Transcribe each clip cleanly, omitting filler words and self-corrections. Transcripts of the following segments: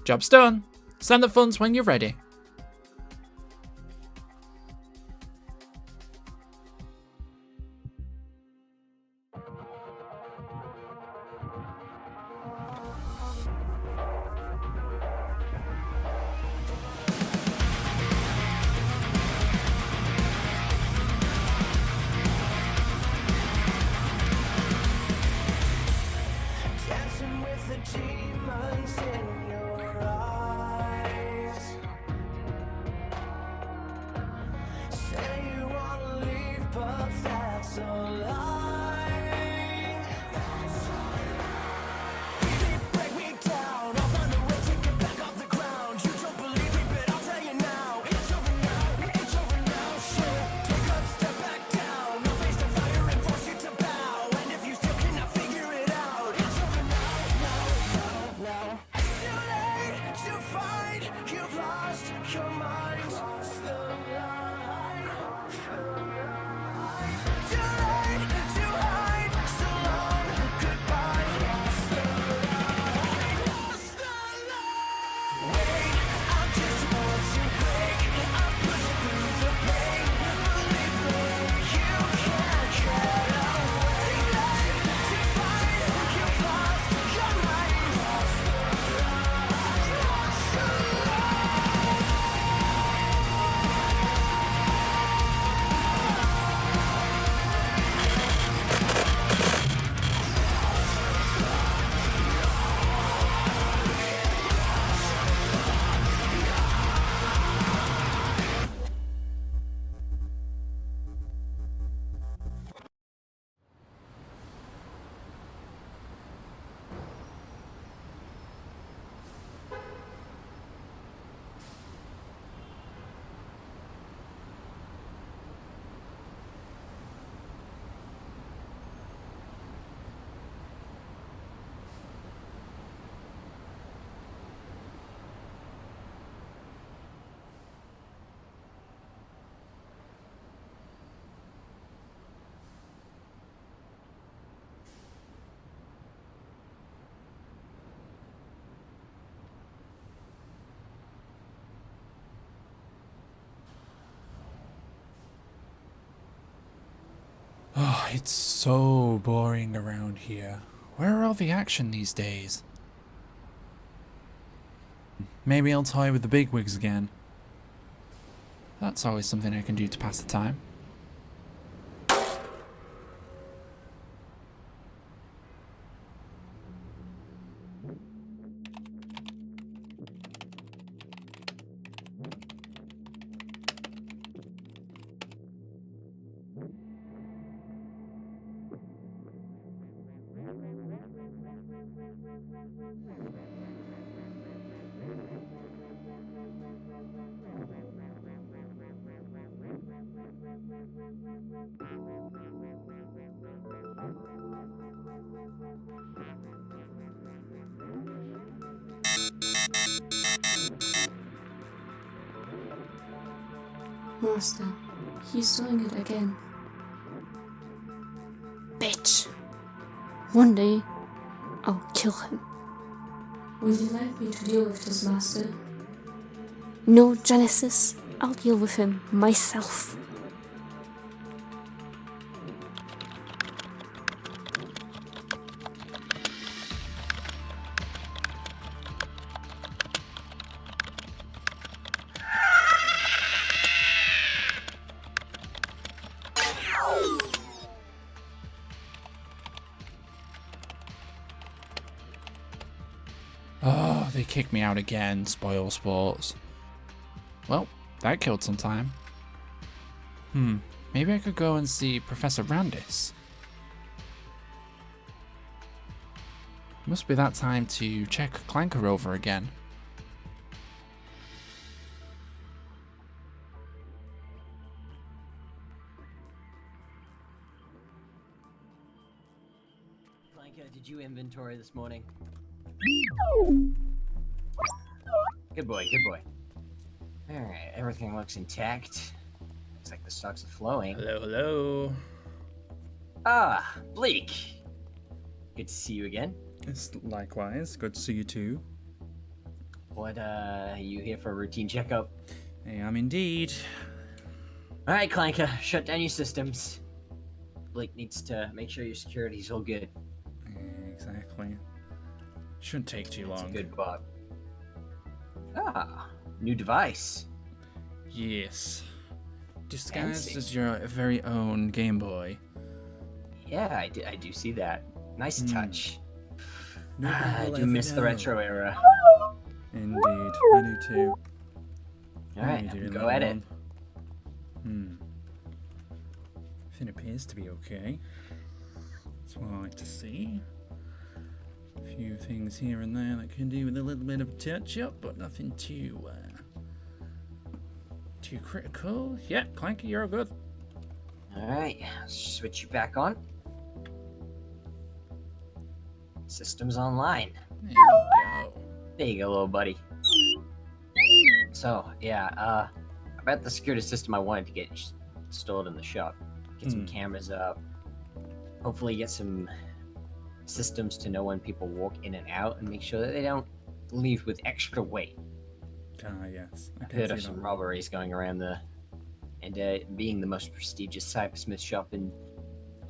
Job's done. Send the funds when you're ready. Oh, it's so boring around here. Where are all the action these days? Maybe I'll toy with the bigwigs again. That's always something I can do to pass the time. Master, he's doing it again. Bitch! One day, I'll kill him. Would you like me to deal with this, Master? No, Genesis. I'll deal with him myself. Oh, they kicked me out again, spoil sports. Well, that killed some time. Maybe I could go and see Professor Randis. Must be that time to check Clanker over again. Clanker, did you inventory this morning? Good boy, good boy. Alright, everything looks intact. Looks like the stocks are flowing. Hello, hello. Ah, Bleak. Good to see you again. It's likewise. Good to see you too. What, you here for a routine checkup? I am indeed. Alright, Clanker, shut down your systems. Bleak needs to make sure your security's all good. Exactly. Shouldn't take too That's long. a good bot. Ah, new device. Yes. Disguised Fancy. as your very own Game Boy. Yeah, I do see that. Nice touch. Nobody I will do ever miss the know. retro era. Indeed, I do too. Alright, How you doing, go little at it. one? Everything appears to be okay. That's what I like to see. A few things here and there that can do with a little bit of touch-up, but nothing too critical. Yeah, Clanker, you're all good. Alright, switch you back on. System's online. There we go. There you go, little buddy. So, yeah, about the security system I wanted to get installed in the shop. Get some cameras up. Hopefully get some systems to know when people walk in and out and make sure that they don't leave with extra weight. Ah, yes. I I've can heard see of some that. robberies going around being the most prestigious cybersmith shop in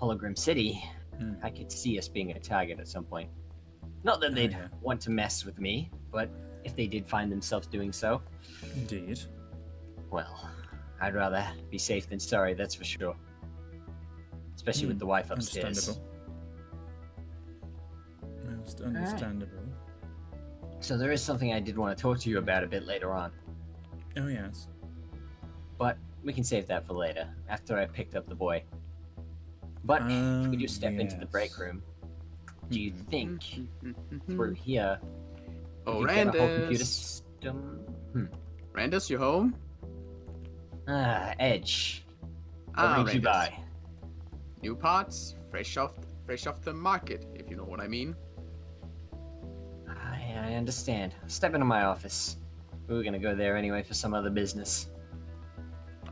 Hollowgrim City, I could see us being a target at some point. Not that they'd yeah. want to mess with me, but if they did find themselves doing so, Indeed. well, I'd rather be safe than sorry, that's for sure. Especially with the wife upstairs. Understandable. Most understandable. So there is something I did want to talk to you about a bit later on, Oh, yes. but we can save that for later, after I picked up the boy. But if we just step into the break yes. room, do you think through Hmm. here Oh, we could get a whole computer Randis. system? Randis, you home? Edge. What made you Randis. buy? New parts, fresh off the market, if you know what I mean. I understand. Step into my office. We were gonna go there anyway for some other business.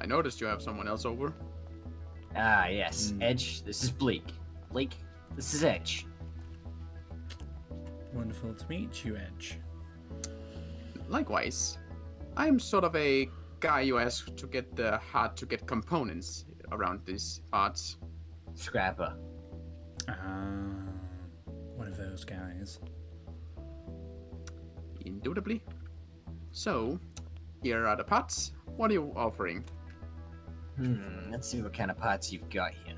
I noticed you have someone else over. Ah, yes. Edge, this is Bleak. Bleak, this is Edge. Wonderful to meet you, Edge. Likewise, I'm sort of a guy you ask to get the hard to get components around these parts. Scrapper. One of those guys. Indubitably. So, here are the parts. What are you offering? Let's see what kind of parts you've got here.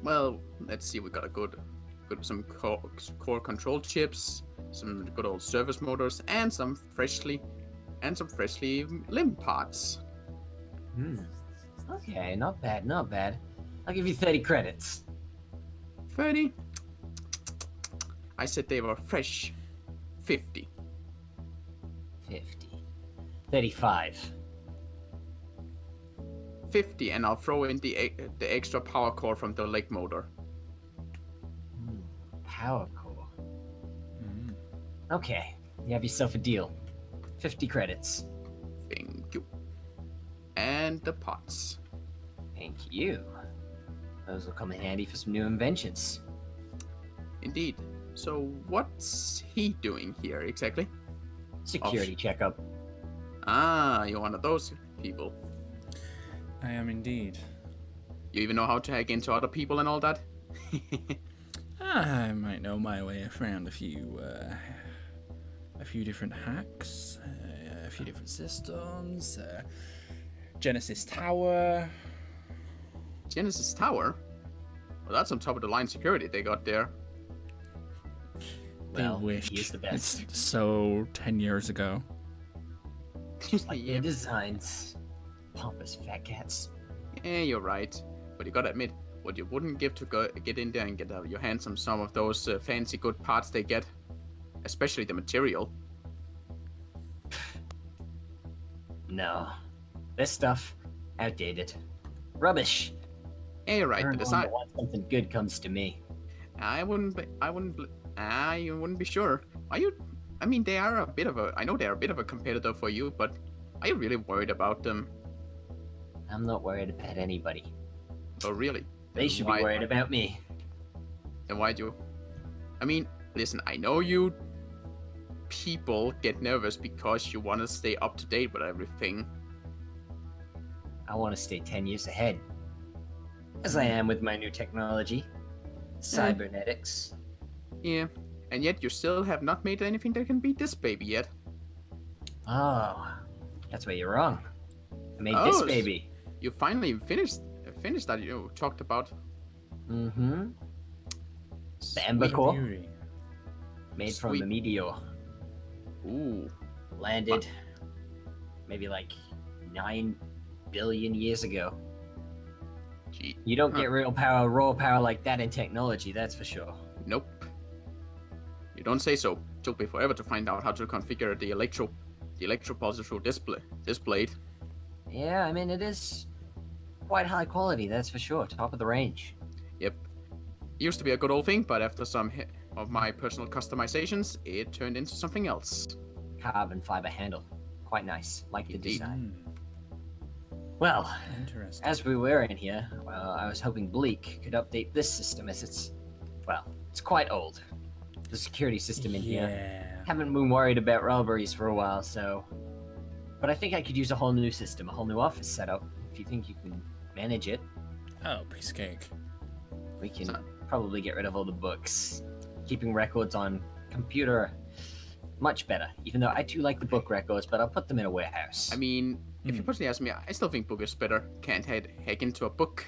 Well, let's see. We got some core control chips, some good old service motors, and some freshly limbed parts. Okay, not bad, not bad. I'll give you 30 credits. 30. I said they were fresh. 50. 50. 35. 50, and I'll throw in the extra power core from the leg motor. Power core. Okay, you have yourself a deal. 50 credits. Thank you. And the parts. Thank you. Those will come in handy for some new inventions. Indeed. So what's he doing here exactly? Security checkup. Ah, you're one of those people. I am indeed. You even know how to hack into other people and all that? I might know my way around a few different hacks, a few different systems, Genesis Tower. Genesis Tower? Well, that's on top of the line security they got there. Well, they wish. he is the best. It's so 10 years ago. Just like their designs. Pompous fat cats. Yeah, you're right. But you gotta admit, what you wouldn't give to get in there and get your hands on some of those fancy good parts they get. Especially the material. No. This stuff, outdated. Rubbish. Yeah, you're right. The Everyone design. that wants something good comes to me. I wouldn't be sure. Are you? I mean, they are a bit of a. I know they're a bit of a competitor for you, but are you really worried about them? I'm not worried about anybody. Oh, really? They Then should why- be worried about me. Then why'd you? I mean, listen. I know you people get nervous because you want to stay up to date with everything. I want to stay 10 years ahead. As I am with my new technology. Cybernetics. Yeah, and yet you still have not made anything that can beat this baby yet. Oh, that's where you're wrong. I made this baby. You finally finished that you talked about. Mm-hmm. The Ember Sweet Core, beauty. made from the meteor. Ooh. Landed maybe like 9 billion years ago. Gee. You don't get raw power like that in technology, that's for sure. Nope. You don't say so. Took me forever to find out how to configure the electro pulses through this blade. Yeah, I mean, it is quite high quality, that's for sure. Top of the range. Yep. Used to be a good old thing, but after some of my personal customizations, it turned into something else. Carbon fiber handle. Quite nice. Like the Indeed. design. Hmm, Well, interesting. as we were in here, I was hoping Bleak could update this system as it's quite old. The security system in here. Yeah. Haven't been worried about robberies for a while, so... But I think I could use a whole new system, a whole new office setup. If you think you can manage it, Oh, piece of cake. we can probably get rid of all the books. Keeping records on computer, much better. Even though I do like the book records, but I'll put them in a warehouse. I mean, if you personally ask me, I still think book is better. Can't hack into a book.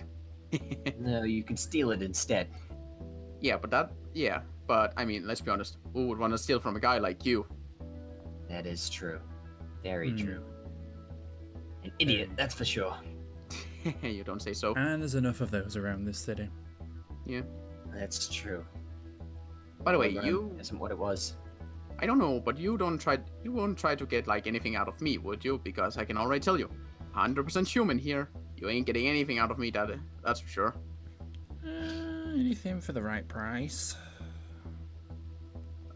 No, you can steal it instead. But I mean, let's be honest. Who would want to steal from a guy like you? That is true. Very Hmm. true. An idiot, that's for sure. You don't say so. And there's enough of those around this city. Yeah. That's true. By the way, Hollowgrim you... isn't what it was. I don't know, but you won't try to get like anything out of me, would you? Because I can already tell you, 100% human here. You ain't getting anything out of me, that's for sure. Anything for the right price.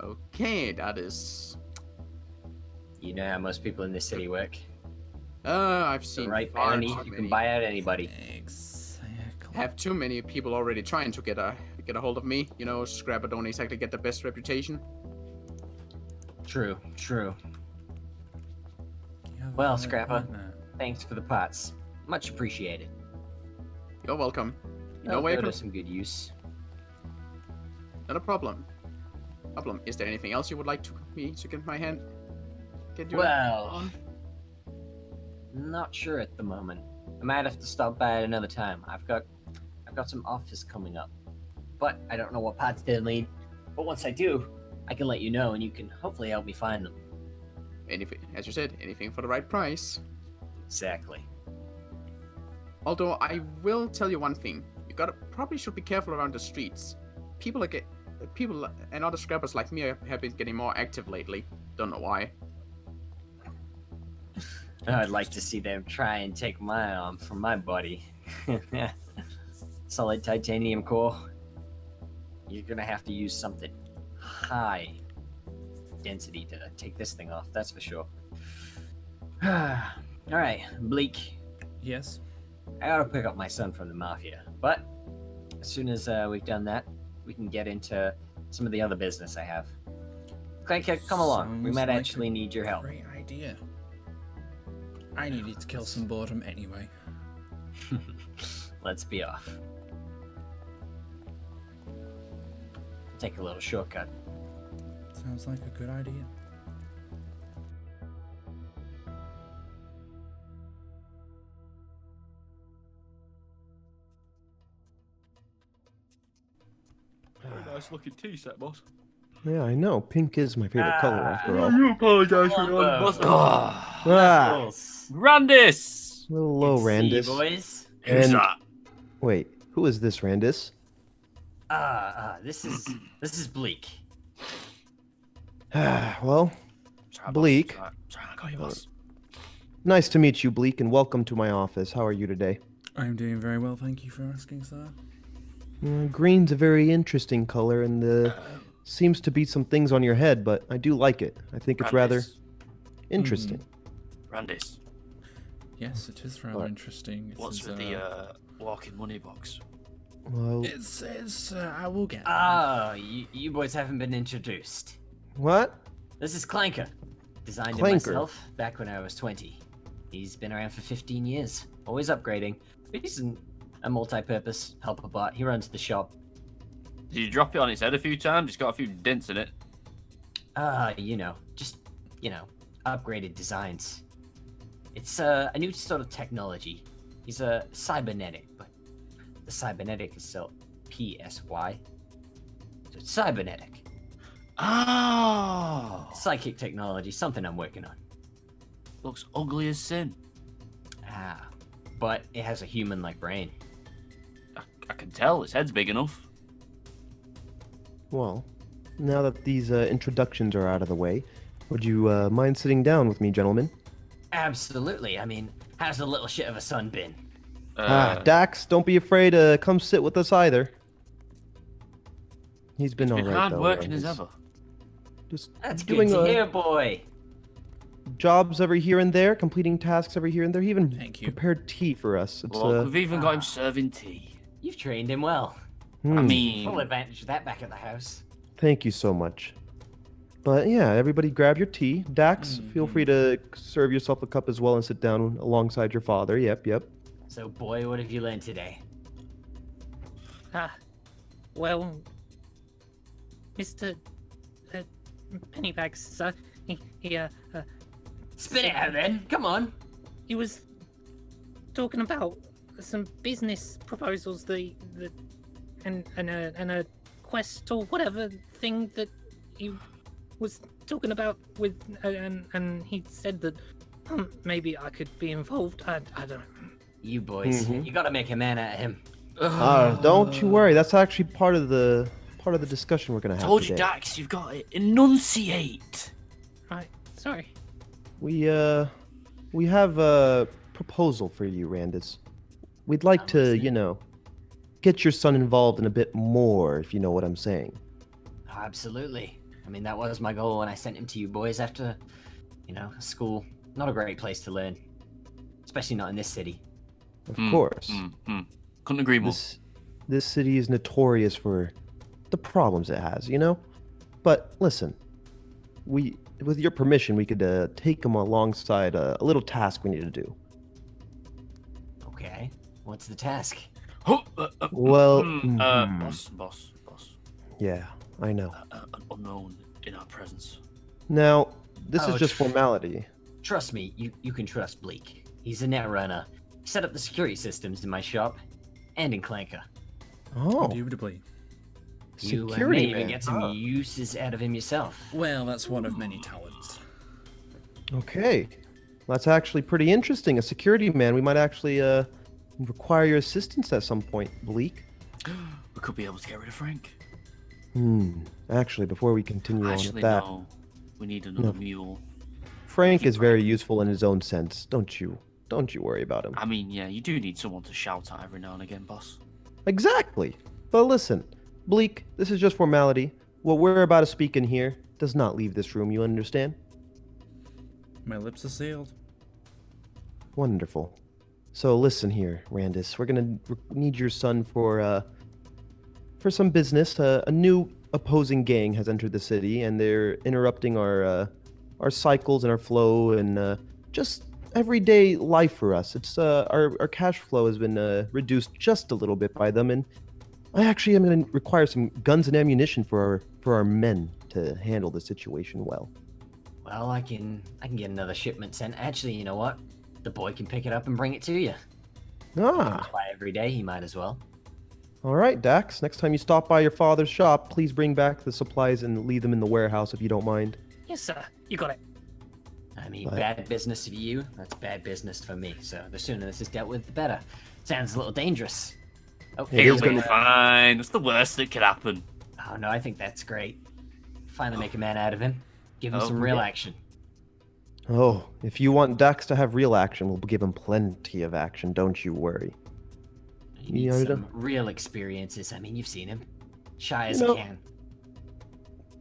Okay, that is... You know how most people in this city work. I've The seen right far bounty, too you can many. buy out anybody. Exactly. Have too many people already trying to get a hold of me. You know, Scrapper don't exactly get the best reputation. True, true. You have a Well, valid Scrapper. point there. Thanks for the parts. Much appreciated. You're welcome. You know I'll where you go can... to some good use. Not a problem. Is there anything else you would like me to get my hand? Get you Well, on? not sure at the moment. I might have to stop by at another time. I've got some office coming up, but I don't know what parts they'll need. But once I do, I can let you know, and you can hopefully help me find them. Anything, as you said, anything for the right price. Exactly. Although I will tell you one thing: you probably should be careful around the streets. People and other scrappers like me have been getting more active lately. Don't know why. I'd like to see them try and take my arm from my body. Solid titanium core. You're gonna have to use something high density to take this thing off, that's for sure. Alright, Bleak. Yes. I gotta pick up my son from the Mafia, but as soon as we've done that, we can get into some of the other business I have. Clanker, come along. We Sounds might like actually a need your help. Great idea. I needed to kill some boredom anyway. Let's be off. Take a little shortcut. Sounds like a good idea. Very nice looking tea set, boss. Yeah, I know. Pink is my favorite color after all. You apologise for Hello. your boss. Ah, Randis! hello, Good to see you, Randis. boys. Who's And that? wait, who is this, Randis? This is Bleak. Well, Sorry, Bleak. boss. Sorry, I call you boss. nice to meet you, Bleak, and welcome to my office. How are you today? I'm doing very well, thank you for asking, sir. Green's a very interesting color, and seems to be some things on your head, but I do like it. I think it's rather interesting. Randis, Yes, it is rather What? interesting. It what's is, with the walking money box? Well, It's I will get. Ah, you boys haven't been introduced. what? This is Clanker. Designed it Clanker. myself back when I was 20. He's been around for 15 years, always upgrading. He's a multi-purpose helper bot. He runs the shop. Did you drop it on its head a few times? It's got a few dents in it. Upgraded designs. It's a new sort of technology. He's a cybernetic, but the cybernetic is spelled P-S-Y. So it's cybernetic. Oh! Psychic technology, something I'm working on. Looks ugly as sin. But it has a human-like brain. I can tell. Its head's big enough. Well, now that these introductions are out of the way, would you mind sitting down with me, gentlemen? Absolutely. I mean, how's the little shit of a son been? Dax, don't be afraid to come sit with us either. He's been Been alright hard though. working as He's ever. Just That's good doing to hear, boy. jobs every here and there, completing tasks every here and there. He even Thank you. prepared tea for us. It's Well, we've even got him serving tea. You've trained him well. I hmm, mean, Full advantage of that back at the house. thank you so much. But yeah, everybody grab your tea. Dax, feel free to serve yourself a cup as well and sit down alongside your father. Yep. So, boy, what have you learned today? Well, Mr. Pennybags, sir, he Spit it out then. Come on. he was talking about some business proposals, and a quest or whatever thing that he was talking about with, and he said that maybe I could be involved. I don't know. You boys, you gotta make a man out of him. Don't you worry. That's actually part of the discussion we're gonna have told you, today. Dax, you've got to enunciate. Right, sorry. We have a proposal for you, Randis. We'd like to, get your son involved in a bit more, if you know what I'm saying. Oh, absolutely. I mean, that was my goal when I sent him to you boys after, school. Not a great place to learn. Especially not in this city. Of course. Couldn't agree more. This city is notorious for the problems it has, But listen, with your permission, we could take them alongside a little task we need to do. Okay. What's the task? Well, Boss. yeah, I know. An unknown in our presence. Now, this Oh, is just formality. Trust me, you can trust Bleak. He's a net runner. He set up the security systems in my shop and in Clanker. Oh, Indubitably. You may security even man. get some uses out of him yourself. Well, that's one of many talents. Okay, that's actually pretty interesting. A security man. We might actually require your assistance at some point, Bleak. We could be able to get rid of Frank. Actually, before we continue on Actually, with that, no. We need another mule. Frank is very useful in his own sense. Don't you worry about him. I mean, yeah, you do need someone to shout at every now and again, boss. Exactly. But listen, Bleak, this is just formality. What we're about to speak in here does not leave this room, you understand? My lips are sealed. Wonderful. So listen here, Randis. We're gonna need your son for some business. A new opposing gang has entered the city, and they're interrupting our cycles and our flow and just everyday life for us. It's our cash flow has been reduced just a little bit by them, and I actually am going to require some guns and ammunition for our men to handle the situation well. Well, I can get another shipment sent. Actually, you know what? The boy can pick it up and bring it to you. Comes by every day, he might as well. All right, Dax. Next time you stop by your father's shop, please bring back the supplies and leave them in the warehouse if you don't mind. Yes, sir. You got it. I mean, But- bad business for you, that's bad business for me. So the sooner this is dealt with, the better. Sounds a little dangerous. Oh, It He'll is be gonna- fine. That's the worst that could happen. Oh no, I think that's great. Finally make a man out of him. Give him some Oh, real yeah. action. Oh, if you want Dax to have real action, we'll give him plenty of action. Don't you worry. You need Yeah, I some real experiences. I mean, you've seen him. Shy as No. can.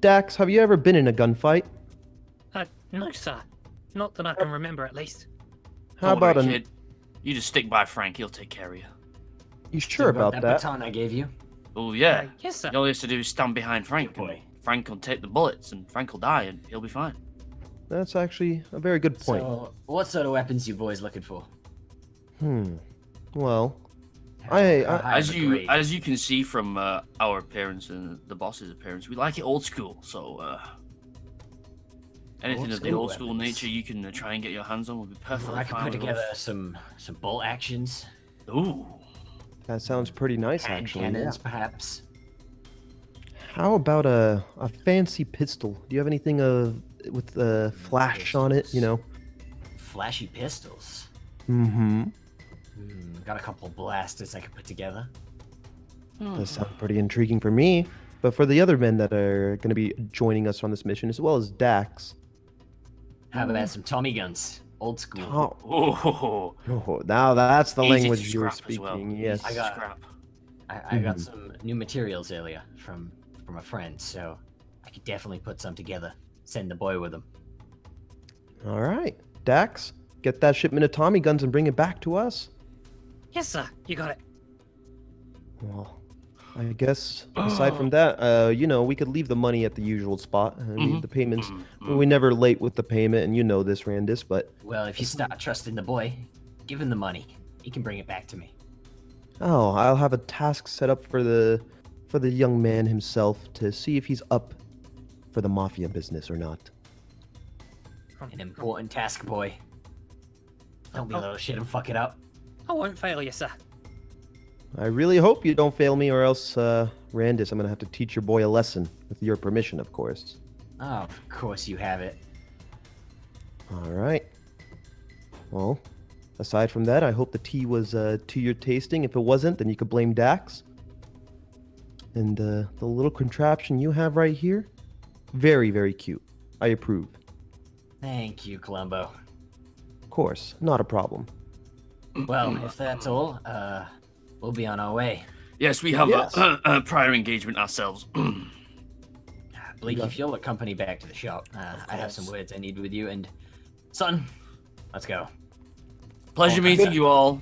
Dax, have you ever been in a gunfight? No, sir. Not that I can remember, at least. How Don't about worry, an? kid. You just stick by Frank. He'll take care of you. You sure Still got about that? baton I gave you? Oh yeah. Yes, sir. All he has to do is stand behind Frank. Good boy. Frank will take the bullets and Frank will die and he'll be fine. That's actually a very good point. So, what sort of weapons you boys looking for? Well, How high As of a you grade? can see from our appearance and the boss's appearance, we like it old school. So anything Old of the school old school weapons. nature you can try and get your hands on will be perfectly I could fine. put with together us. some bolt actions, Ooh. that sounds pretty nice, hand actually. cannons, Yeah. perhaps. How about a fancy pistol? Do you have anything with flash on it? You know. Flashy pistols. Mm-hmm. Got a couple blasters I could put together. Does sound pretty intriguing for me. But for the other men that are going to be joining us on this mission, as well as Dax. How about some Tommy guns? Old school. Oh, Oh. now that's the Easy to language you were scrap as well. speaking. Easy Yes. to I got- scrap. I got some new materials earlier from a friend, so I could definitely put some together. Send the boy with them. All right, Dax, get that shipment of Tommy guns and bring it back to us. Yes, sir. You got it. Well, I guess aside from that, you know, we could leave the money at the usual spot. I mean, the payments, we're never late with the payment, and you know this, Randis, but Well, if you start trusting the boy, give him the money. He can bring it back to me. oh, I'll have a task set up for the young man himself to see if he's up for the Mafia business or not. An important task, boy. Don't be a little shit and fuck it up. I won't fail you, sir. I really hope you don't fail me, or else, Randis, I'm gonna have to teach your boy a lesson, with your permission, of course. Oh, of course you have it. All right. Well, aside from that, I hope the tea was to your tasting. If it wasn't, then you could blame Dax. And the little contraption you have right here, very, very cute. I approve. Thank you, Columbo. Of course, not a problem. Well, if that's all, we'll be on our way. Yes, we have Yes. a prior engagement ourselves. Bleak, if you'll accompany back to the shop, I have some words I need with you, and son, let's go. Pleasure meeting you all.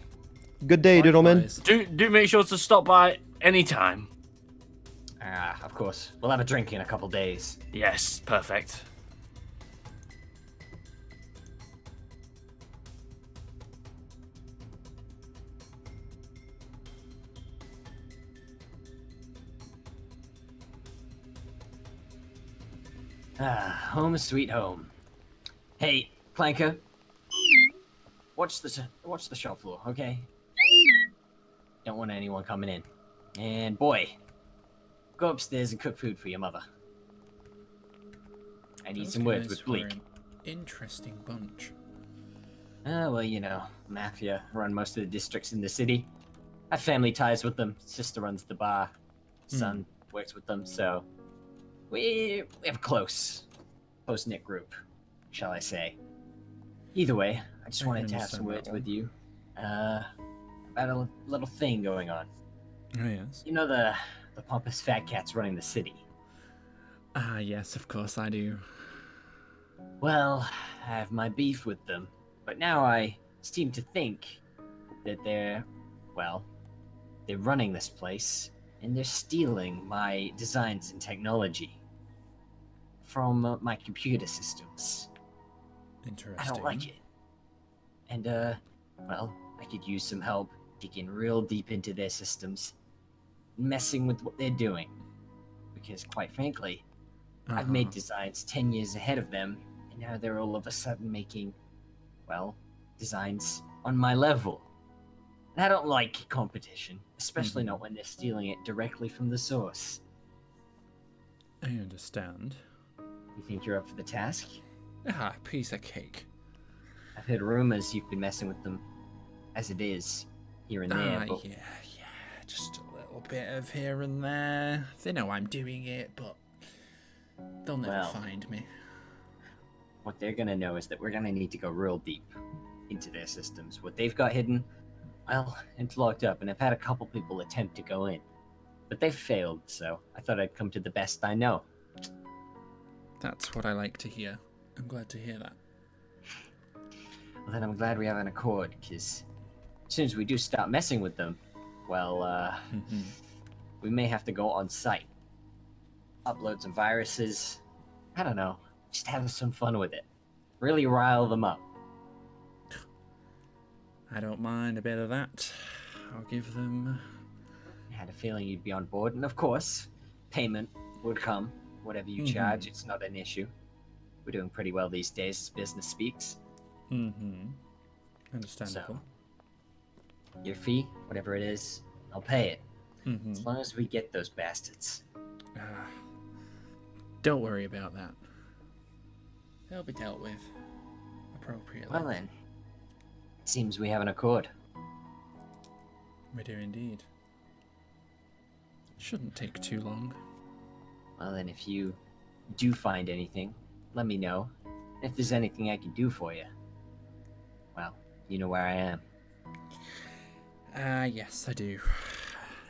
Good day, Diddleman. Likewise. Do make sure to stop by anytime. Of course. We'll have a drink in a couple days. Yes, perfect. Home sweet home. Hey, Clanker. Watch the shop floor, okay? Don't want anyone coming in. And boy, go upstairs and cook food for your mother. I need Those some words guys with were Bleak. an interesting bunch. Well, you know, Mafia run most of the districts in the city. I have family ties with them. Sister runs the bar. Son works with them, so we have a close-knit group, shall I say. Either way, I just I wanted can to have some understand words that with you about a little thing going on. Oh, yes. You know the pompous fat cats running the city? Ah, yes, of course I do. Well, I have my beef with them, but now I seem to think that they're running this place, and they're stealing my designs and technology from my computer systems. Interesting. I don't like it. And, well, I could use some help digging real deep into their systems, messing with what they're doing. Because, quite frankly, I've made designs 10 years ahead of them, and now they're all of a sudden making, well, designs on my level. And I don't like competition, especially not when they're stealing it directly from the source. I understand. You think you're up for the task? Ah, piece of cake. I've heard rumors you've been messing with them, as it is, here and there, Ah, but yeah, just a little bit of here and there. They know I'm doing it, but they'll never Well. find me. what they're gonna know is that we're gonna need to go real deep into their systems. What they've got hidden, well, it's locked up, and I've had a couple people attempt to go in. But they've failed, so I thought I'd come to the best I know. That's what I like to hear. I'm glad to hear that. Well, then I'm glad we have an accord, because as soon as we do start messing with them, well, we may have to go on site. upload some viruses. I don't know. Just have some fun with it. Really rile them up. I don't mind a bit of that. I'll give them... I had a feeling you'd be on board, and of course, payment would come. Whatever you charge, it's not an issue. We're doing pretty well these days as business speaks. Understandable. So, your fee, whatever it is, I'll pay it. As long as we get those bastards. Don't worry about that. They'll be dealt with appropriately. Well then, it seems we have an accord. We do indeed. Shouldn't take too long. Well then, if you do find anything, let me know. If there's anything I can do for you, well, you know where I am. Yes, I do.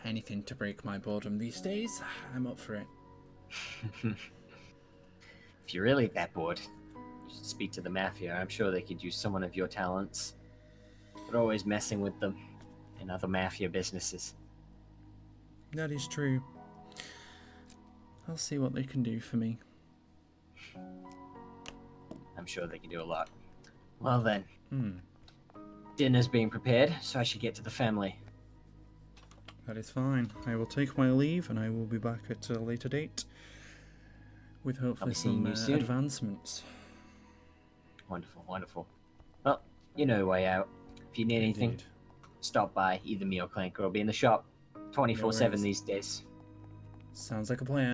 Anything to break my boredom these days, I'm up for it. If you're really that bored, you should speak to the Mafia. I'm sure they could use someone of your talents. They're always messing with them and other Mafia businesses. That is true. I'll see what they can do for me. I'm sure they can do a lot. Well then, dinner's being prepared, so I should get to the family. That is fine. I will take my leave and I will be back at a later date with hopefully some advancements. Wonderful, wonderful. Well, you know your way out. If you need anything, Indeed. stop by. Either me or Clanker will be in the shop 24/7 worries. these days. Sounds like a plan.